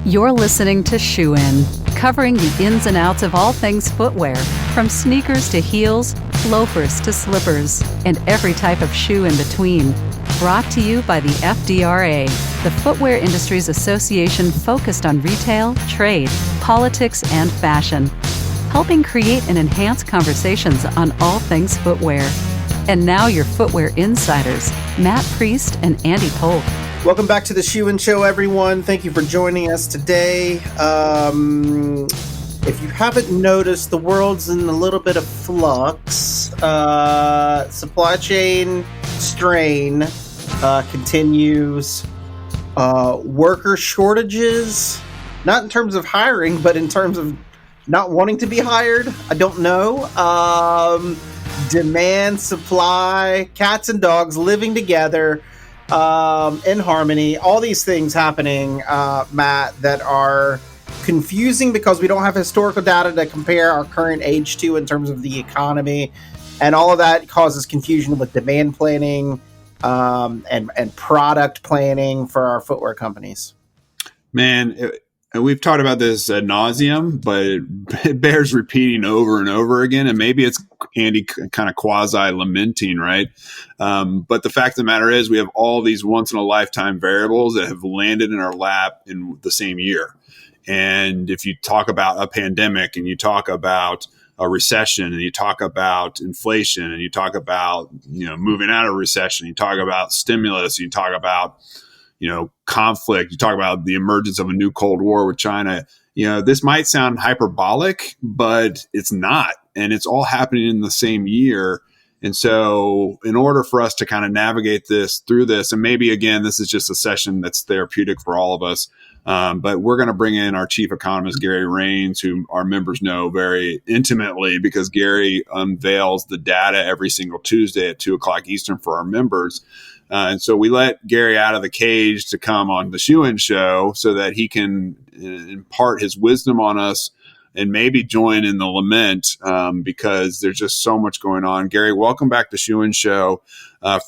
You're listening to Shoe In, covering the ins and outs of all things footwear, from sneakers to heels, loafers to slippers, and every type of shoe in between. Brought to you by the FDRA, the Footwear Industries Association focused on retail, trade, politics, and fashion, helping create and enhance conversations on all things footwear. And now your footwear insiders, Matt Priest and Andy Polk. Welcome back to the Shoe and Show, everyone. Thank you for joining us today. If you haven't noticed, the world's in a little bit of flux. Supply chain strain continues. Worker shortages, not in terms of hiring, but in terms of not wanting to be hired. I don't know. Demand, supply, cats and dogs living together in harmony. All these things happening, Matt, that are confusing because we don't have historical data to compare our current age to in terms of the economy. And all of that causes confusion with demand planning and product planning for our footwear companies. Man, we've talked about this ad nauseum, but it bears repeating over and over again. And maybe it's Andy kind of quasi lamenting, right? But the fact of the matter is we have all these once in a lifetime variables that have landed in our lap in the same year. And if you talk about a pandemic and you talk about a recession and you talk about inflation and you talk about, moving out of recession, you talk about stimulus, you talk about, conflict, you talk about the emergence of a new Cold War with China, this might sound hyperbolic, but it's not. And it's all happening in the same year. And so in order for us to kind of navigate through this, and maybe, again, this is just a session that's therapeutic for all of us, but we're going to bring in our chief economist, Gary Rains, who our members know very intimately because Gary unveils the data every single Tuesday at 2:00 Eastern for our members. And so we let Gary out of the cage to come on the Shoe In Show so that he can impart his wisdom on us and maybe join in the lament because there's just so much going on. Gary, welcome back to Shoe In Show.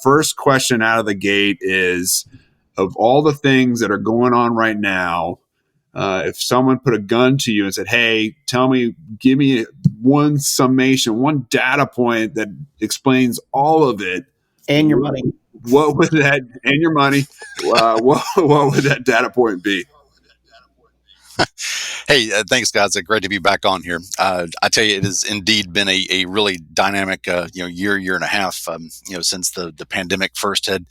First question out of the gate is, of all the things that are going on right now, if someone put a gun to you and said, hey, give me one summation, one data point that explains all of it. And your money. What would that, and your money, what would that data point be? Hey, thanks, guys. Great to be back on here. I tell you, it has indeed been a really dynamic, year and a half, since the pandemic first had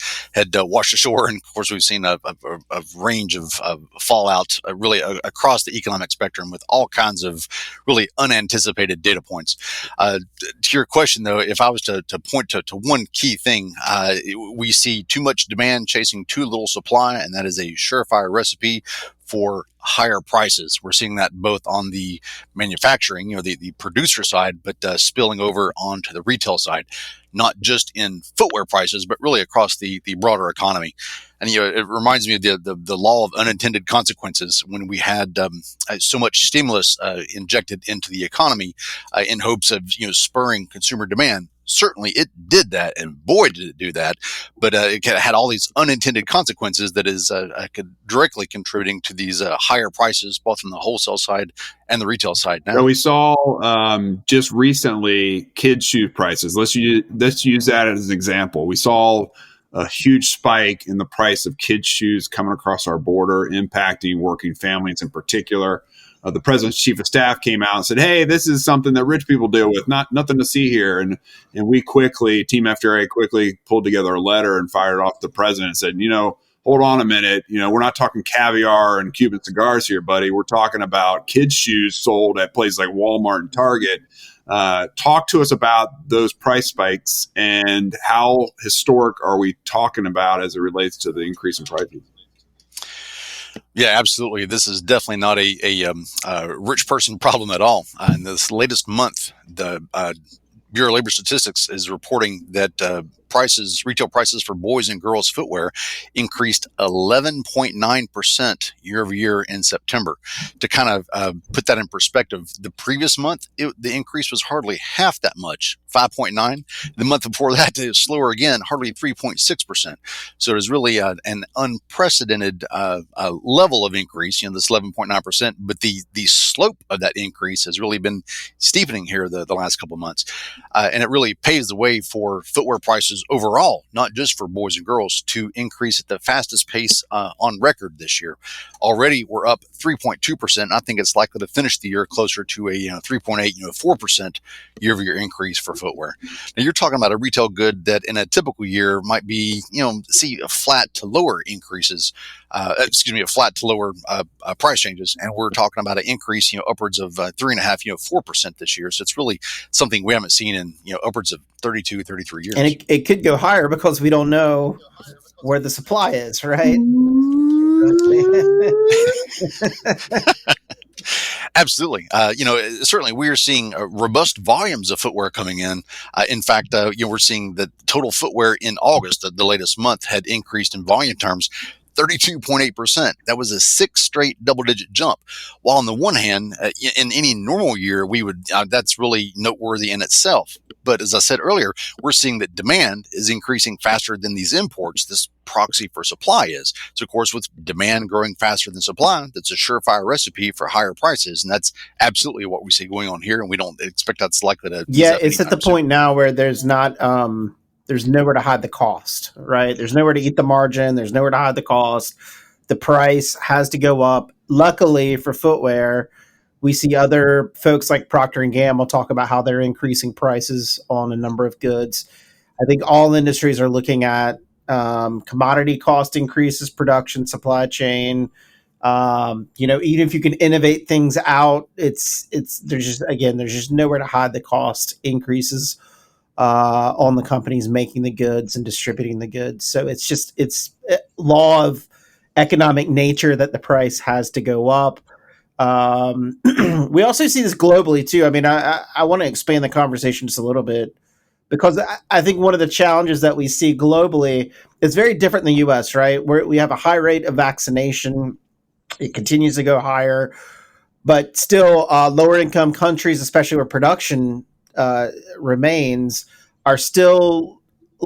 washed ashore. And of course, we've seen a range of fallout really across the economic spectrum with all kinds of really unanticipated data points. To your question, though, if I was to point to one key thing, we see too much demand chasing too little supply, and that is a surefire recipe for higher prices. We're seeing that both on the manufacturing, the producer side, but spilling over onto the retail side, not just in footwear prices, but really across the broader economy. And, it reminds me of the law of unintended consequences when we had so much stimulus injected into the economy in hopes of, spurring consumer demand. Certainly it did that, and boy, did it do that. But it had all these unintended consequences that is directly contributing to these higher prices, both on the wholesale side and the retail side. Now, so we saw just recently kids' shoe prices. Let's use that as an example. We saw a huge spike in the price of kids' shoes coming across our border, impacting working families in particular. The president's chief of staff came out and said, hey, this is something that rich people deal with, nothing to see here. And we Team FDRA quickly pulled together a letter and fired off the president and said, hold on a minute. We're not talking caviar and Cuban cigars here, buddy. We're talking about kids' shoes sold at places like Walmart and Target. Talk to us about those price spikes and how historic are we talking about as it relates to the increase in prices? Yeah, absolutely. This is definitely not a rich person problem at all. In this latest month, the Bureau of Labor Statistics is reporting that retail prices for boys and girls footwear increased 11.9% year over year in September. To kind of put that in perspective, the previous month, the increase was hardly half that much, 5.9. The month before that, it was slower again, hardly 3.6%. So it is really an unprecedented level of increase, this 11.9%. But the slope of that increase has really been steepening here the last couple of months. And it really paves the way for footwear prices overall, not just for boys and girls, to increase at the fastest pace on record this year. Already, we're up 3.2%. I think it's likely to finish the year closer to a 3.8, 4% year-over-year increase for footwear. Now, you're talking about a retail good that in a typical year might be, see a flat to lower increases, a flat to lower price changes. And we're talking about an increase, upwards of 3.5%, 4% this year. So it's really something we haven't seen in, upwards of 32, 33 years. And it could go higher because we don't know where the supply is, right? Absolutely. Certainly we are seeing robust volumes of footwear coming in. In fact, we're seeing that total footwear in August, the latest month, had increased in volume terms 32.8%. That was a 6th straight double-digit jump. While on the one hand, in any normal year, we would that's really noteworthy in itself. But as I said earlier, we're seeing that demand is increasing faster than these imports. This proxy for supply is. So, of course, with demand growing faster than supply, that's a surefire recipe for higher prices. And that's absolutely what we see going on here. And we don't expect that's likely to. Yeah, it's at the point now where there's not, there's nowhere to hide the cost, right? There's nowhere to eat the margin. There's nowhere to hide the cost. The price has to go up. Luckily for footwear, we see other folks like Procter & Gamble talk about how they're increasing prices on a number of goods. I think all industries are looking at commodity cost increases, production, supply chain. Even if you can innovate things out, there's just nowhere to hide the cost increases on the companies making the goods and distributing the goods. So it's law of economic nature that the price has to go up. We also see this globally too. I mean, I want to expand the conversation just a little bit because I think one of the challenges that we see globally is very different in the U.S., right? Where we have a high rate of vaccination. It continues to go higher, but still lower income countries, especially where production remains, are still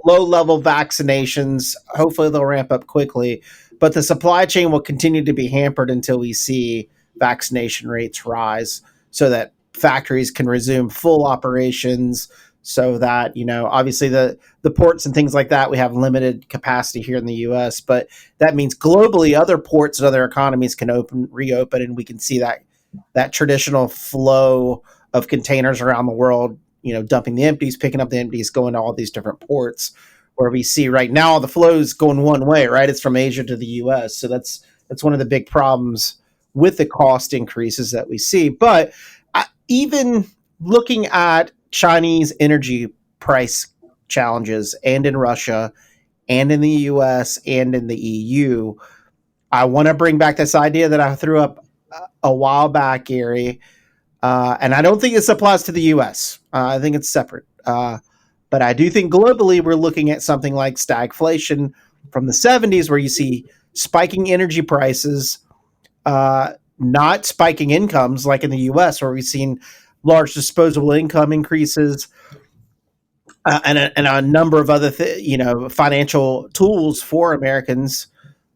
low level vaccinations. Hopefully they'll ramp up quickly, but the supply chain will continue to be hampered until we see vaccination rates rise so that factories can resume full operations, so that, obviously the ports and things like that, we have limited capacity here in the US, but that means globally other ports and other economies can reopen, and we can see that traditional flow of containers around the world, dumping the empties, picking up the empties, going to all these different ports, where we see right now the flow is going one way, right? It's from Asia to the US. So that's one of the big problems with the cost increases that we see. But even looking at Chinese energy price challenges, and in Russia and in the US and in the EU, I want to bring back this idea that I threw up a while back, Gary. And I don't think this applies to the US. I think it's separate. But I do think globally we're looking at something like stagflation from the 70s, where you see spiking energy prices, not spiking incomes like in the US, where we've seen large disposable income increases and a number of other financial tools for Americans.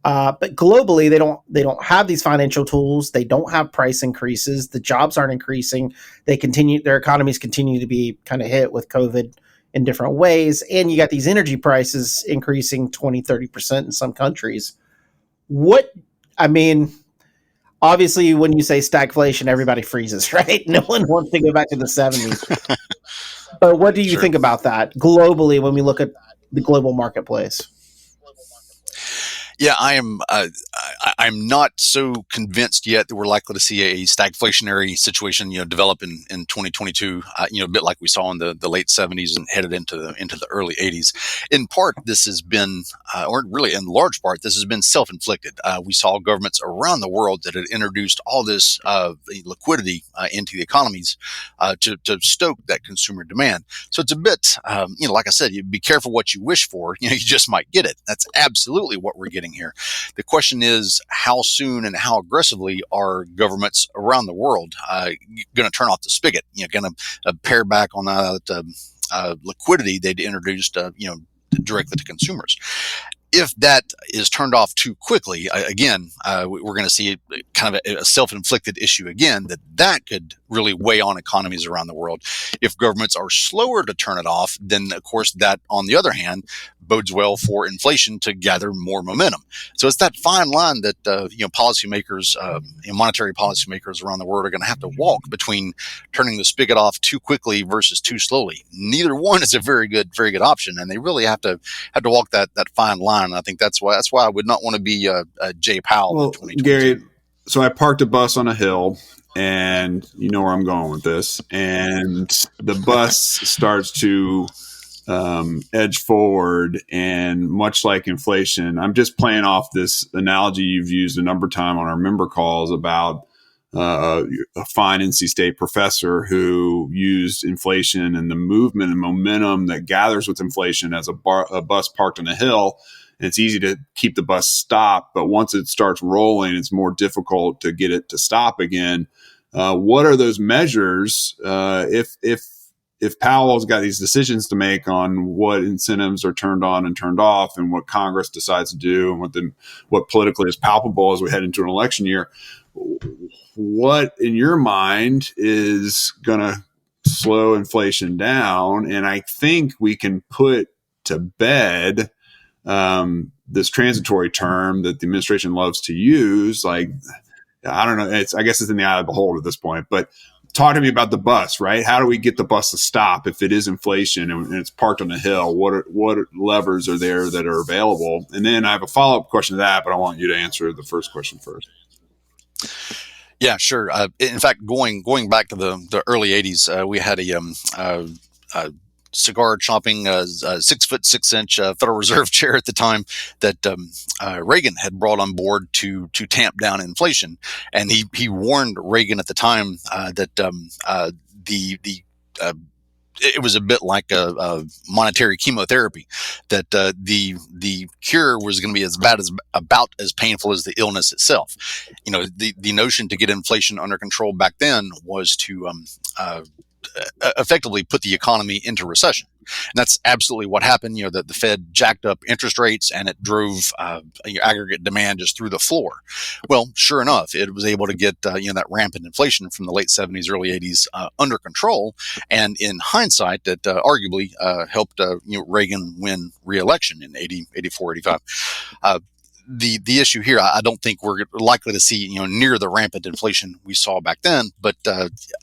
But globally, they don't have these financial tools. They don't have price increases. The jobs aren't increasing. Their economies continue to be kind of hit with COVID in different ways. And you got these energy prices increasing 20, 30% in some countries. Obviously, when you say stagflation, everybody freezes, right? No one wants to go back to the 70s. But what do you think about that globally when we look at the global marketplace? Yeah, I I'm not so convinced yet that we're likely to see a stagflationary situation, develop in 2022. A bit like we saw in the late 70s and headed into the early 80s. In part, this has been, or really in large part, this has been self-inflicted. We saw governments around the world that had introduced all this liquidity into the economies to stoke that consumer demand. So it's a bit, like I said, you be careful what you wish for. You just might get it. That's absolutely what we're getting here. The question is, how soon and how aggressively are governments around the world going to turn off the spigot? Going to pare back on that liquidity they'd introduced, directly to consumers. If that is turned off too quickly, again, we're going to see kind of a self-inflicted issue again that could really weigh on economies around the world. If governments are slower to turn it off, then of course that, on the other hand, bodes well for inflation to gather more momentum. So it's that fine line that policymakers, monetary policymakers around the world are going to have to walk between turning the spigot off too quickly versus too slowly. Neither one is a very good option, and they really have to walk that fine line. And I think that's why I would not want to be Jay Powell. Well, Gary, so I parked a bus on a hill, and you know where I'm going with this, and the bus starts to edge forward, and much like inflation, I'm just playing off this analogy you've used a number of times on our member calls about a fine NC State professor who used inflation and the movement and momentum that gathers with inflation as a bus parked on a hill. And it's easy to keep the bus stopped, but once it starts rolling, it's more difficult to get it to stop again. What are those measures if Powell's got these decisions to make on what incentives are turned on and turned off, and what Congress decides to do, and what politically is palpable as we head into an election year? What, in your mind, is going to slow inflation down? And I think we can put to bed this transitory term that the administration loves to use. Like, I don't know. I guess it's in the eye of the beholder at this point. But talk to me about the bus, right? How do we get the bus to stop if it is inflation and it's parked on a hill? What levers are there that are available? And then I have a follow-up question to that, but I want you to answer the first question first. Yeah, sure. In fact, going back to the early 80s, we had a cigar chopping 6'6" Federal Reserve chair at the time that Reagan had brought on board to tamp down inflation, and he warned Reagan at the time that it was a bit like a monetary chemotherapy, that the cure was going to be about as painful as the illness itself. The notion to get inflation under control back then was to effectively put the economy into recession. And that's absolutely what happened. The Fed jacked up interest rates, and it drove aggregate demand just through the floor. Well, sure enough, it was able to get that rampant inflation from the late 70s, early 80s under control. And in hindsight, that arguably helped Reagan win re-election in 84, 85. The issue here, I don't think we're likely to see near the rampant inflation we saw back then. But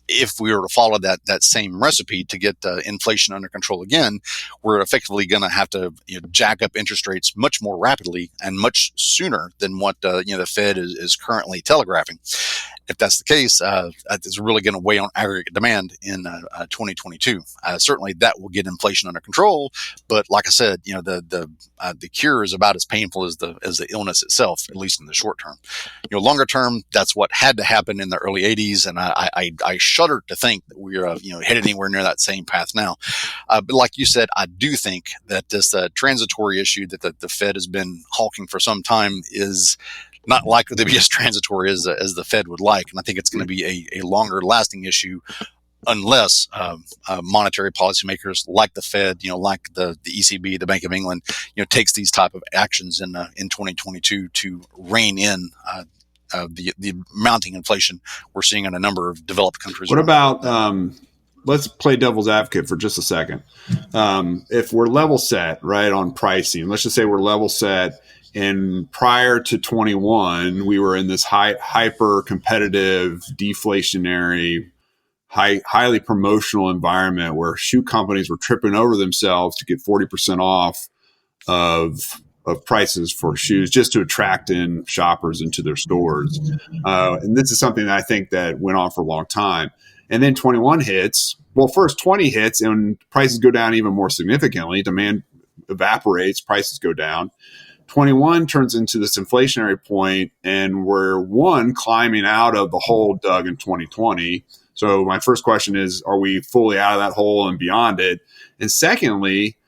if we were to follow that same recipe to get inflation under control again, we're effectively going to have to jack up interest rates much more rapidly and much sooner than what the Fed is currently telegraphing. If that's the case, it's really going to weigh on aggregate demand in 2022. Certainly, that will get inflation under control. But like I said, the cure is about as painful as the illness itself, at least in the short term. Longer term, that's what had to happen in the early 80s, and I shudder to think that we're headed anywhere near that same path now. But like you said, I do think that this transitory issue that the Fed has been hawking for some time is not likely to be as transitory as the Fed would like. And I think it's going to be a longer lasting issue unless monetary policymakers like the Fed, like the ECB, the Bank of England, takes these type of actions in 2022 to rein in the mounting inflation we're seeing in a number of developed countries. What about let's play devil's advocate for just a second. If we're level set, right, on pricing, let's just say we're level set, and prior to 21, we were in this hyper competitive, deflationary, highly promotional environment where shoe companies were tripping over themselves to get 40% off of of prices for shoes just to attract in shoppers into their stores. And this is something that I think that went on for a long time. And then 21 hits. Well, first 20 hits and prices go down even more significantly. Demand evaporates, prices go down. 21 turns into this inflationary point, and we're climbing out of the hole dug in 2020. So my first question is, are we fully out of that hole and beyond it? And secondly,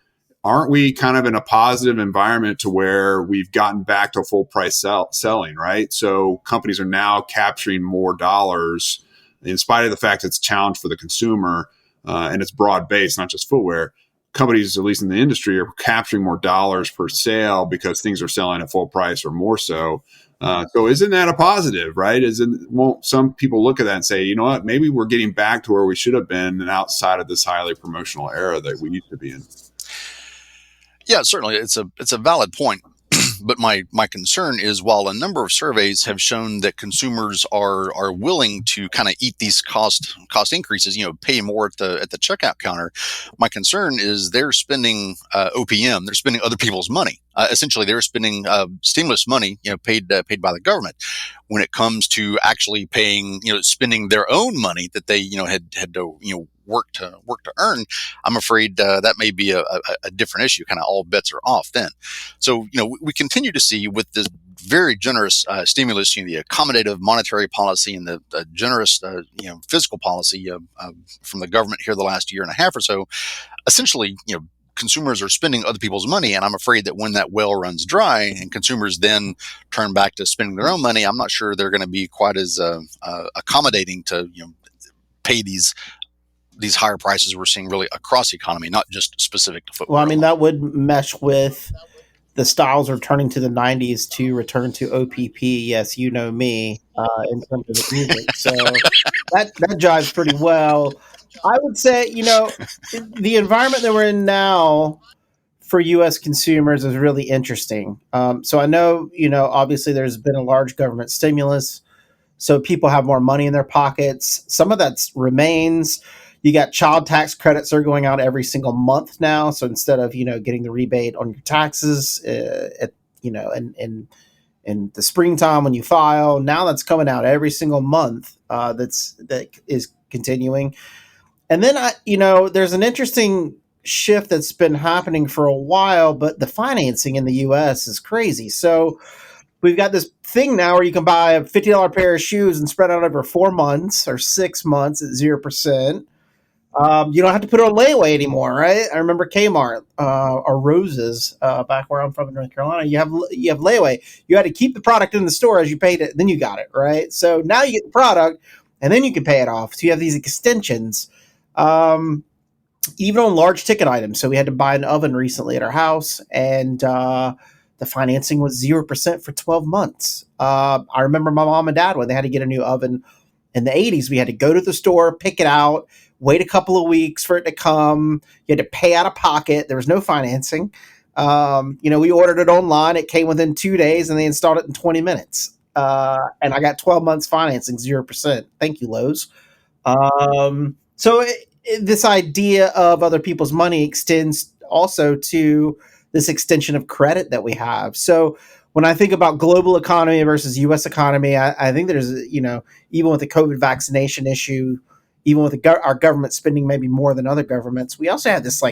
aren't we kind of in a positive environment to where we've gotten back to full price selling, right? So companies are now capturing more dollars in spite of the fact it's a challenge for the consumer, and it's broad based, not just footwear. Companies, at least in the industry, are capturing more dollars per sale because things are selling at full price or more so. So isn't that a positive, right? Won't some people look at that and say, you know what, maybe we're getting back to where we should have been and outside of this highly promotional era that we used to be in? Yeah, certainly, it's a valid point. But my concern is, while a number of surveys have shown that consumers are willing to kind of eat these cost increases, pay more at the checkout counter, my concern is they're spending OPM, they're spending other people's money. Essentially, they're spending stimulus money, paid by the government. When it comes to actually paying, spending their own money that they had to work to earn, I'm afraid that may be a different issue. Kind of all bets are off then. So we continue to see, with this very generous stimulus, the accommodative monetary policy and the generous fiscal policy from the government here the last year and a half or so. Essentially, consumers are spending other people's money, and I'm afraid that when that well runs dry and consumers then turn back to spending their own money, I'm not sure they're going to be quite as accommodating to pay these higher prices we're seeing really across the economy, not just specific to footwear. Well, I mean, that would mesh with the styles returning to the 90s to return to OPP. Yes, you know me, in terms of the music. So that jives pretty well. I would say, the environment that we're in now for U.S. consumers is really interesting. So I know, obviously there's been a large government stimulus, so people have more money in their pockets. Some of that remains. You got child tax credits that are going out every single month now. So instead of, getting the rebate on your taxes in the springtime when you file, now that's coming out every single month. That is continuing. And then there's an interesting shift that's been happening for a while, but the financing in the U.S. is crazy. So we've got this thing now where you can buy a $50 pair of shoes and spread out over 4 months or 6 months at 0%. You don't have to put it on layaway anymore, right? I remember Kmart or Rose's back where I'm from in North Carolina. You have layaway. You had to keep the product in the store as you paid it, then you got it, right? So now you get the product, and then you can pay it off. So you have these extensions, even on large ticket items. So we had to buy an oven recently at our house, and the financing was 0% for 12 months. I remember my mom and dad when they had to get a new oven in the 80s. We had to go to the store, pick it out, wait a couple of weeks for it to come. You had to pay out of pocket. There was no financing. We ordered it online. It came within 2 days, and they installed it in 20 minutes. And I got 12 months financing, 0%. Thank you, Lowe's. So this idea of other people's money extends also to this extension of credit that we have. So when I think about global economy versus U.S. economy, I think there's, even with the COVID vaccination issue, even with our government spending maybe more than other governments, we also have this,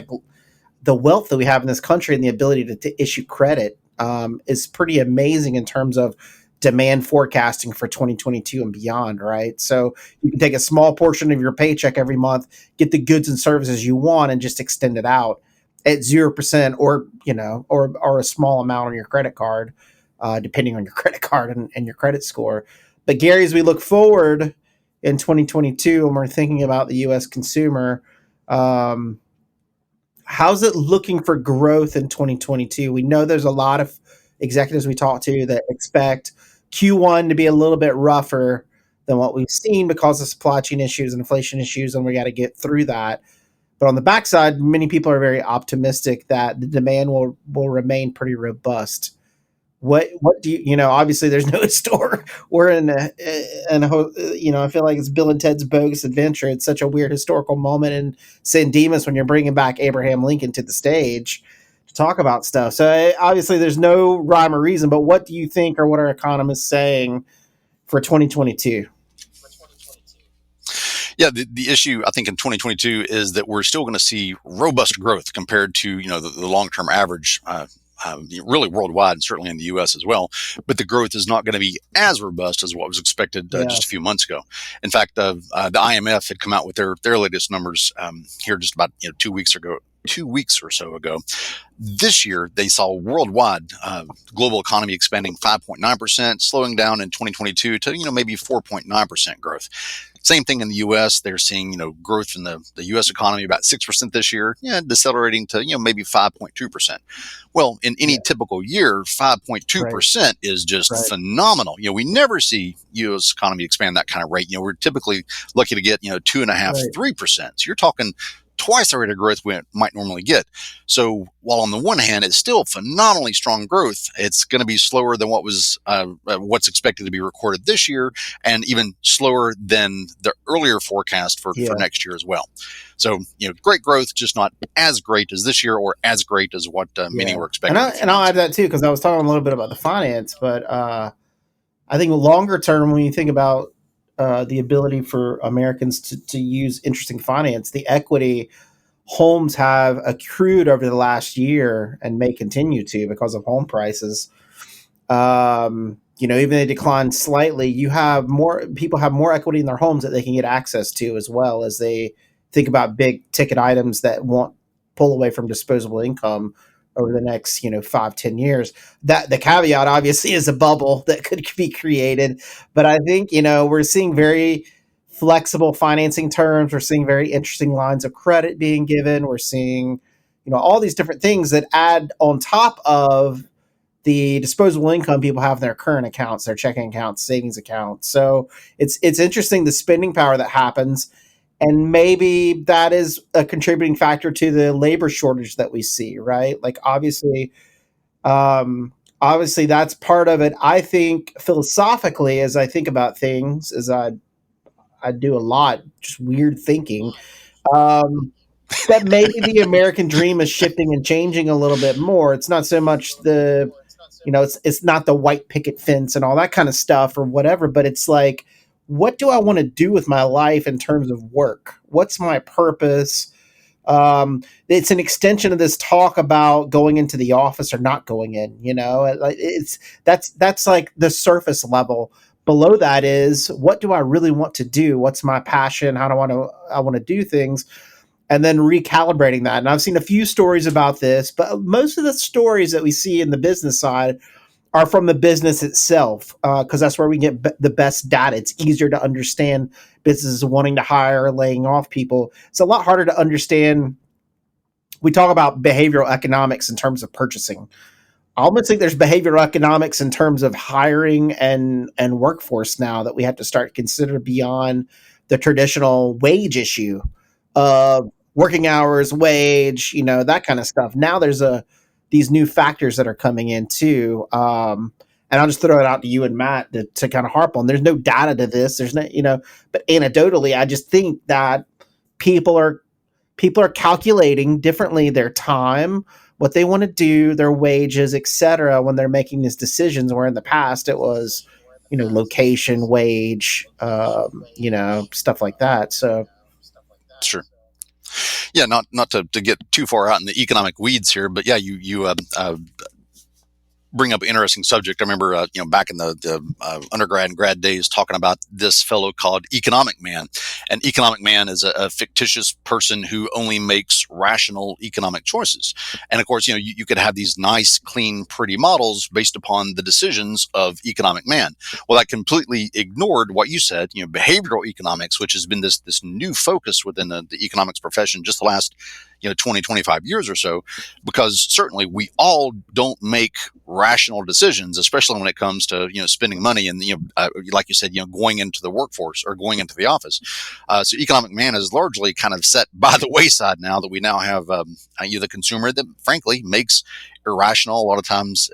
the wealth that we have in this country and the ability to issue credit is pretty amazing in terms of demand forecasting for 2022 and beyond, right? So you can take a small portion of your paycheck every month, get the goods and services you want, and just extend it out at 0% or a small amount on your credit card, depending on your credit card and your credit score. But Gary, as we look forward in 2022 and we're thinking about the U.S. consumer, how's it looking for growth in 2022? We know there's a lot of executives we talk to that expect Q1 to be a little bit rougher than what we've seen because of supply chain issues and inflation issues, and we got to get through that. But on the backside, many people are very optimistic that the demand will remain pretty robust. What do you obviously there's no store. We're in I feel like it's Bill and Ted's Bogus Adventure. It's such a weird historical moment in San Dimas when you're bringing back Abraham Lincoln to the stage. talk about stuff. So obviously, there's no rhyme or reason. But what do you think, or what are economists saying for 2022? Yeah, the issue I think in 2022 is that we're still going to see robust growth compared to the long-term average. Really worldwide and certainly in the U.S. as well, but the growth is not going to be as robust as what was expected just a few months ago. In fact, the IMF had come out with their latest numbers here just about 2 weeks ago. 2 weeks or so ago. This year, they saw worldwide global economy expanding 5.9%, slowing down in 2022 to maybe 4.9% growth. Same thing in the U.S. They're seeing growth in the U.S. economy about 6% this year, decelerating to maybe 5.2%. Well, in any typical year, 5.2% is just phenomenal. We never see U.S. economy expand that kind of rate. We're typically lucky to get 2.5%, 3%. So you're talking twice the rate of growth we might normally get. So while on the one hand, it's still phenomenally strong growth, it's going to be slower than what's expected to be recorded this year, and even slower than the earlier forecast for next year as well. So, great growth, just not as great as this year or as great as what many were expecting. And I'll add that too, because I was talking a little bit about the finance, but I think longer term, when you think about the ability for Americans to use interesting finance, the equity homes have accrued over the last year and may continue to because of home prices. Even they decline slightly, people have more equity in their homes that they can get access to, as well as they think about big ticket items that won't pull away from disposable income over the next 5-10 years. That the caveat obviously is a bubble that could be created, but I think we're seeing very flexible financing terms. We're seeing very interesting lines of credit being given. We're seeing all these different things that add on top of the disposable income people have in their current accounts, their checking accounts, savings accounts. So it's interesting, the spending power that happens. And maybe that is a contributing factor to the labor shortage that we see, right? Like obviously that's part of it. I think philosophically, as I think about things, as I do a lot, just weird thinking, that maybe the American dream is shifting and changing a little bit more. It's not so much it's not the white picket fence and all that kind of stuff or whatever, but it's like, what do I want to do with my life in terms of work? What's my purpose? It's an extension of this talk about going into the office or not going in. That's like the surface level. Below that is, what do I really want to do? What's my passion? How do I want to do things? And then recalibrating that. And I've seen a few stories about this, but most of the stories that we see in the business side are from the business itself, because that's where we get the best data. It's easier to understand businesses wanting to hire, laying off people. It's a lot harder to understand. We talk about behavioral economics in terms of purchasing. I almost think there's behavioral economics in terms of hiring and workforce now that we have to start to consider beyond the traditional wage issue of working hours, wage, that kind of stuff. Now there's these new factors that are coming in too. And I'll just throw it out to you and Matt to kind of harp on. There's no data to this. There's no, but anecdotally, I just think that people are calculating differently their time, what they want to do, their wages, etc., when they're making these decisions, where in the past it was, location, wage, stuff like that. So sure. Yeah, not to get too far out in the economic weeds here, but yeah, you bring up an interesting subject. I remember, back in the undergrad and grad days, talking about this fellow called Economic Man. And Economic Man is a fictitious person who only makes rational economic choices. And of course, you could have these nice, clean, pretty models based upon the decisions of Economic Man. Well, that completely ignored what you said, behavioral economics, which has been this new focus within the economics profession just the last 20, 25 years or so, because certainly we all don't make rational decisions, especially when it comes to, spending money and, like you said, going into the workforce or going into the office. So Economic Man is largely kind of set by the wayside now that we now have, the consumer that frankly makes irrational, a lot of times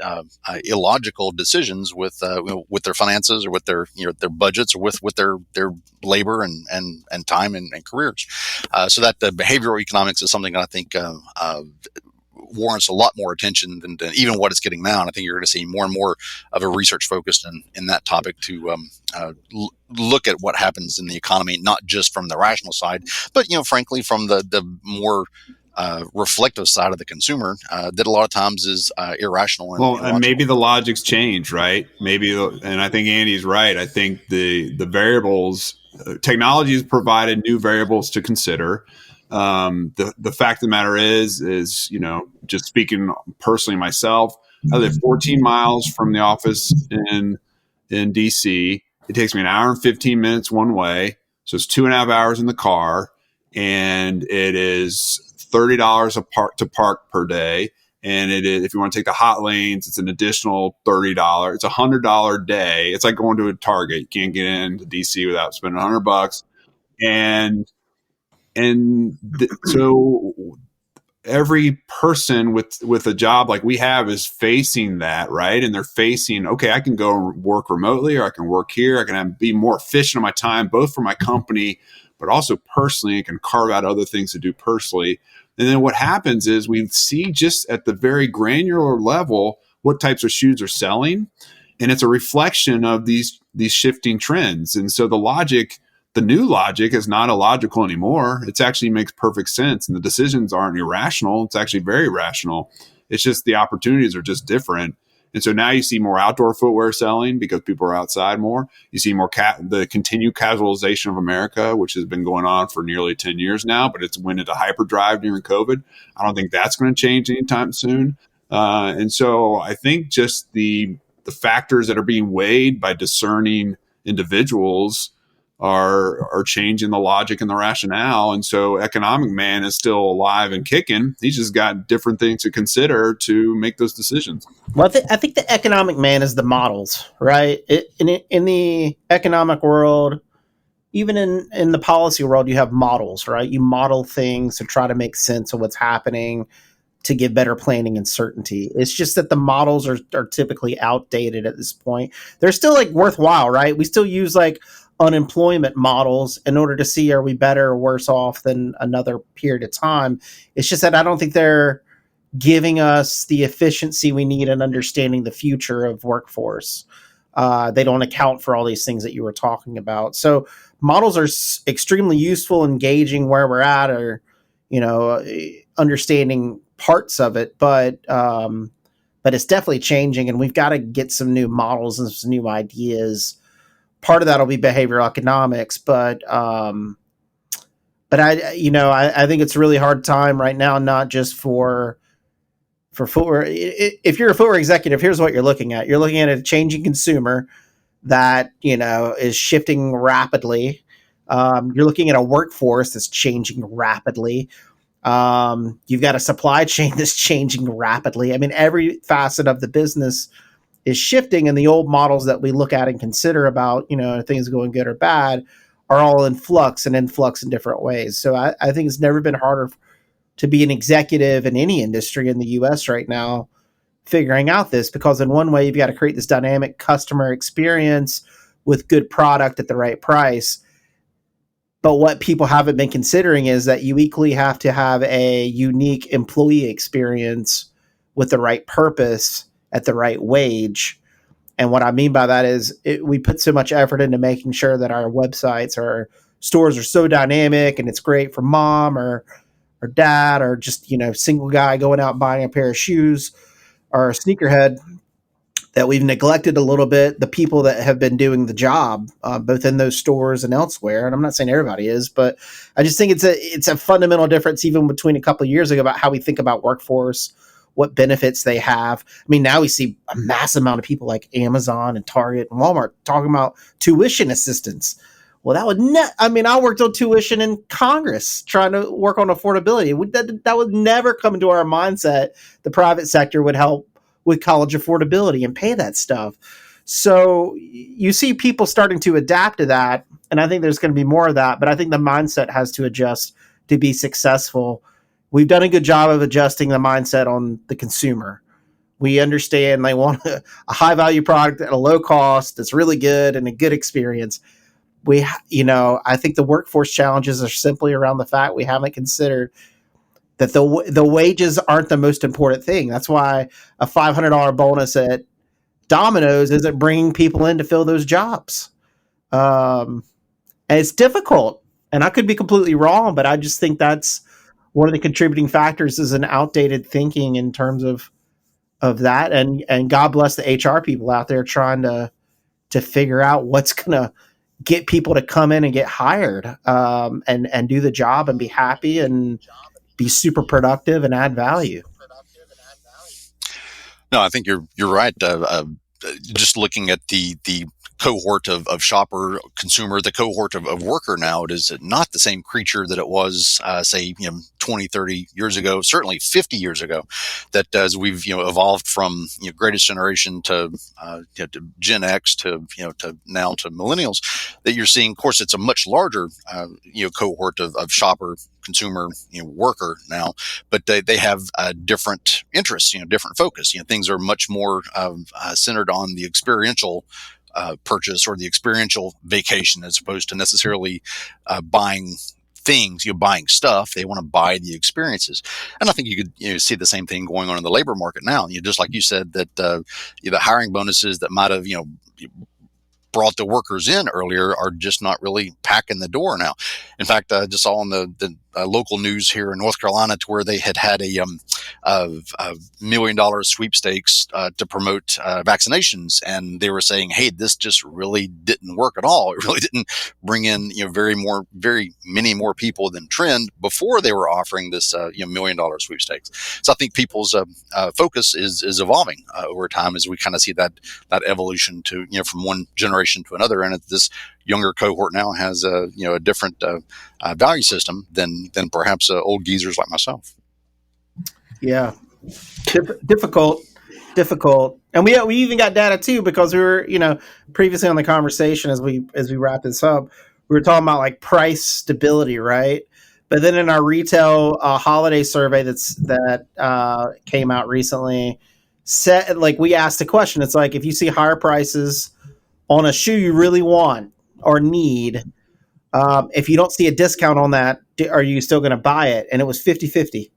illogical decisions with their finances or with their their budgets or with their labor and time and careers. So that the behavioral economics is something that I think warrants a lot more attention than even what it's getting now. And I think you're going to see more and more of a research focused in that topic to look at what happens in the economy, not just from the rational side, but frankly from the more reflective side of the consumer that a lot of times is irrational. And maybe the logic's changed, right? And I think Andy's right. I think the variables, technology has provided new variables to consider. The fact of the matter is, just speaking personally myself, I live 14 miles from the office in DC. It takes me an hour and 15 minutes one way. So it's 2.5 hours in the car, and it is $30 to park per day. And it is, if you want to take the hot lanes, it's an additional $30. It's $100 day. It's like going to a Target. You can't get into DC without spending $100. So every person with a job like we have is facing that, right? And they're facing, okay, I can go work remotely, or I can work here. I can be more efficient on my time, both for my company, but also personally. I can carve out other things to do personally. And then what happens is we see just at the very granular level what types of shoes are selling. And it's a reflection of these shifting trends. And so the new logic is not illogical anymore. It actually makes perfect sense. And the decisions aren't irrational. It's actually very rational. It's just the opportunities are just different. And so now you see more outdoor footwear selling because people are outside more. You see more the continued casualization of America, which has been going on for nearly 10 years now, but it's went into hyperdrive during COVID. I don't think that's going to change anytime soon. And so I think just the factors that are being weighed by discerning individuals are changing the logic and the rationale. And so economic man is still alive and kicking. He's just got different things to consider to make those decisions. Well, I think the economic man is the models, right? In the economic world, even in the policy world, you have models, right? You model things to try to make sense of what's happening to give better planning and certainty. It's just that the models are typically outdated at this point. They're still like worthwhile, right? We still use like unemployment models in order to see, are we better or worse off than another period of time. It's just that I don't think they're giving us the efficiency we need in understanding the future of workforce. They don't account for all these things that you were talking about. So models are extremely useful, engaging where we're at, or understanding parts of it, but it's definitely changing, and we've got to get some new models and some new ideas. Part of that will be behavioral economics, but I think it's a really hard time right now, not just for footwear. If you're a footwear executive, here's what you're looking at. You're looking at a changing consumer that, is shifting rapidly. You're looking at a workforce that's changing rapidly. You've got a supply chain that's changing rapidly. I mean, every facet of the business is shifting, and the old models that we look at and consider about, things going good or bad are all in flux in different ways. So I think it's never been harder to be an executive in any industry in the US right now, figuring out this, because in one way you've got to create this dynamic customer experience with good product at the right price. But what people haven't been considering is that you equally have to have a unique employee experience with the right purpose at the right wage. And what I mean by that is we put so much effort into making sure that our websites, our stores are so dynamic, and it's great for mom or dad, or just, single guy going out and buying a pair of shoes or a sneakerhead, that we've neglected a little bit the people that have been doing the job, both in those stores and elsewhere. And I'm not saying everybody is, but I just think it's a fundamental difference even between a couple of years ago about how we think about workforce, what benefits they have. I mean, now we see a massive amount of people like Amazon and Target and Walmart talking about tuition assistance. Well, that would I worked on tuition in Congress trying to work on affordability. That would never come into our mindset. The private sector would help with college affordability and pay that stuff. So you see people starting to adapt to that, and I think there's going to be more of that, but I think the mindset has to adjust to be successful. We've done a good job of adjusting the mindset on the consumer. We understand they want a high-value product at a low cost that's really good and a good experience. I think the workforce challenges are simply around the fact we haven't considered that the wages aren't the most important thing. That's why a $500 bonus at Domino's isn't bringing people in to fill those jobs. And it's difficult, and I could be completely wrong, but I just think that's one of the contributing factors is an outdated thinking in terms of that. And God bless the HR people out there trying to figure out what's going to get people to come in and get hired, and do the job and be happy and be super productive and add value. No, I think you're right. Just looking at the cohort of shopper, consumer, the cohort of worker now, it is not the same creature that it was, say, 20, 30 years ago, certainly 50 years ago, that as we've, evolved from, greatest generation to Gen X to now to millennials, that you're seeing, of course, it's a much larger, cohort of shopper, consumer, worker now, but they have different interests, different focus. Things are much more centered on the experiential purchase or the experiential vacation, as opposed to necessarily buying things, buying stuff. They want to buy the experiences. And I think you could see the same thing going on in the labor market now. Just like you said, that the hiring bonuses that might have brought the workers in earlier are just not really packing the door now. In fact, I just saw on the local news here in North Carolina to where they had a $1 million sweepstakes to promote vaccinations, and they were saying, "Hey, this just really didn't work at all. It really didn't bring in very many more people than trend before they were offering this $1 million sweepstakes." So I think people's focus is evolving over time as we kind of see that evolution to from one generation to another, and this younger cohort now has a different value system than perhaps old geezers like myself. Yeah, difficult, and we even got data too, because we were previously on the conversation as we wrap this up, we were talking about like price stability, right? But then in our retail holiday survey that came out recently, we asked a question. It's like, if you see higher prices on a shoe you really want or need, if you don't see a discount on that, are you still going to buy it? And it was 50-50.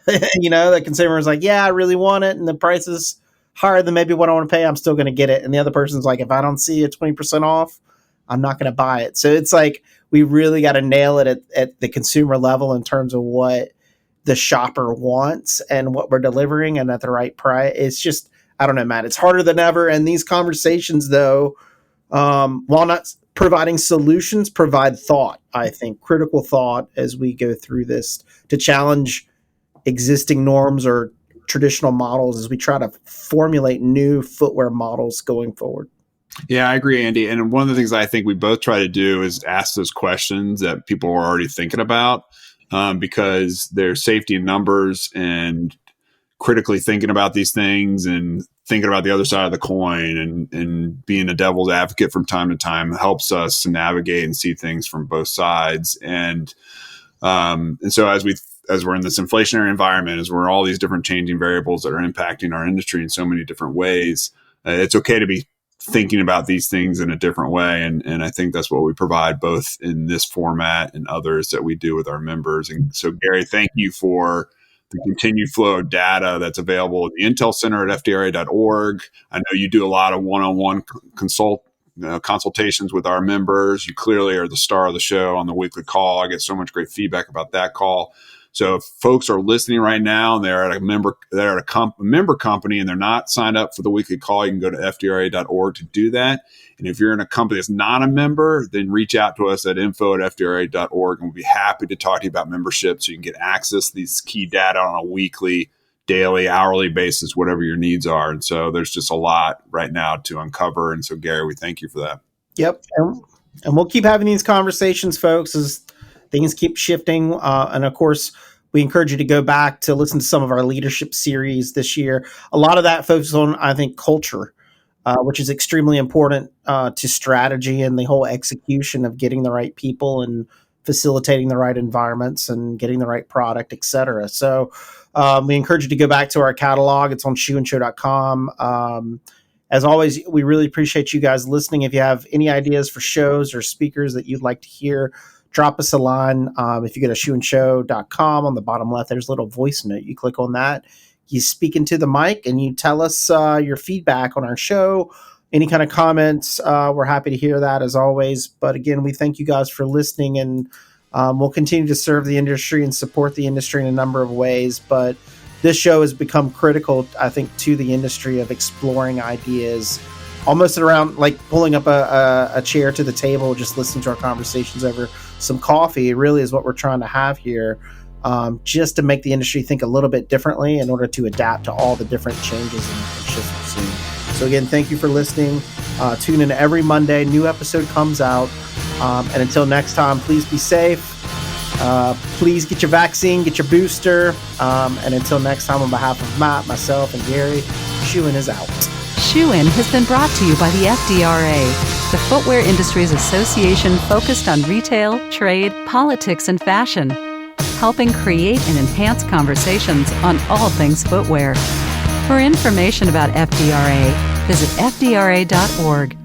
The consumer was like, yeah, I really want it, and the price is higher than maybe what I want to pay, I'm still going to get it. And the other person's like, if I don't see a 20% off, I'm not going to buy it. So it's like, we really got to nail it at the consumer level in terms of what the shopper wants and what we're delivering, and at the right price. It's just, I don't know, Matt, it's harder than ever. And these conversations, though, while not providing solutions, provide thought, I think, critical thought as we go through this to challenge existing norms or traditional models as we try to formulate new footwear models going forward. Yeah, I agree, Andy. And one of the things I think we both try to do is ask those questions that people are already thinking about, because there's safety in numbers, and critically thinking about these things and thinking about the other side of the coin, and being a devil's advocate from time to time helps us to navigate and see things from both sides. And so as we're in this inflationary environment, as we're in all these different changing variables that are impacting our industry in so many different ways, it's okay to be thinking about these things in a different way. And I think that's what we provide both in this format and others that we do with our members. And so, Gary, thank you for the continued flow of data that's available at the Intel Center at FDRA.org. I know you do a lot of one-on-one consultations with our members. You clearly are the star of the show on the weekly call. I get so much great feedback about that call. So if folks are listening right now and they're at a member company and they're not signed up for the weekly call, you can go to FDRA.org to do that. And if you're in a company that's not a member, then reach out to us at info@FDRA.org, and we'll be happy to talk to you about membership so you can get access to these key data on a weekly, daily, hourly basis, whatever your needs are. And so there's just a lot right now to uncover. And so, Gary, we thank you for that. Yep. And we'll keep having these conversations, folks, as things keep shifting. And of course, we encourage you to go back to listen to some of our leadership series this year. A lot of that focuses on, I think, culture, which is extremely important to strategy and the whole execution of getting the right people and facilitating the right environments and getting the right product, et cetera. So we encourage you to go back to our catalog. It's on shoeandshow.com. As always, we really appreciate you guys listening. If you have any ideas for shows or speakers that you'd like to hear drop us a line. If you go to shoeandshow.com, on the bottom left, there's a little voice note. You click on that, you speak into the mic, and you tell us your feedback on our show. Any kind of comments, we're happy to hear that as always. But again, we thank you guys for listening, and we'll continue to serve the industry and support the industry in a number of ways. But this show has become critical, I think, to the industry of exploring ideas, almost around like pulling up a chair to the table, just listening to our conversations over some coffee. It really is what we're trying to have here, just to make the industry think a little bit differently in order to adapt to all the different changes and shifts we're seeing. So again, thank you for listening. Tune in every Monday. New episode comes out. And until next time, please be safe. Please get your vaccine, get your booster. And until next time, on behalf of Matt, myself, and Gary, Shoe-In is out. Shoe-In has been brought to you by the FDRA, the Footwear Industries Association focused on retail, trade, politics, and fashion, helping create and enhance conversations on all things footwear. For information about FDRA, visit fdra.org.